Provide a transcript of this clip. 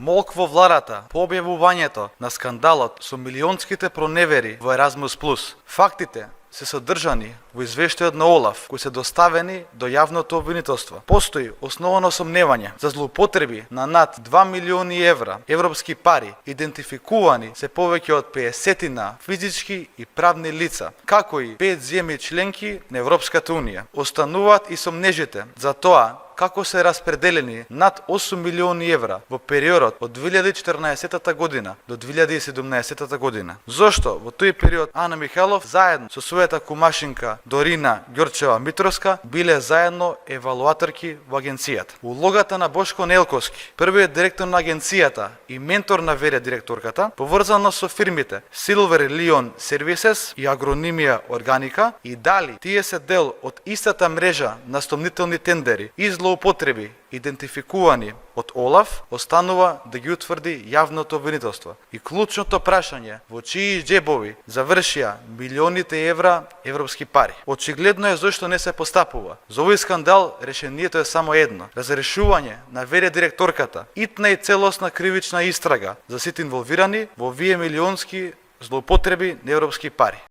Молк во владата по објавувањето на скандалот со милионските проневери во Еразмус Плюс. Фактите се содржани во извештајот на ОЛАФ, кои се доставени до јавното обвинителство. Постои основано сомневање за злоупотреби на над 2 милиони евра европски пари, идентификувани се повеќе од 50 на физички и правни лица, како и 5 земји членки на Европската унија. Остануваат и сомнежите за тоа како се распределени над 8 милиони евра во периодот од 2014 година до 2017 година. Зошто во тој период Ана Михайлов заедно со својата кумашинка Дорина Ѓорчева Митровска биле заедно евалуаторки во агенцијата. Улогата на Бошко Нелковски, првиот директор на агенцијата и ментор на ВД директорката, поврзана со фирмите Silver Lion Services и Агронимија Органика, и дали тие се дел од истата мрежа на стомнителни тендери и злоупотреби идентификувани од ОЛАФ, останува да ги утврди јавното обвинителство. И клучното прашање во чии џебови завршија милионите евра европски пари. Очигледно е зошто не се постапува. За овој скандал решението е само едно: разрешување на ВД директорката, итна и целосна кривична истрага за сите инволвирани во овие милионски злоупотреби на европски пари.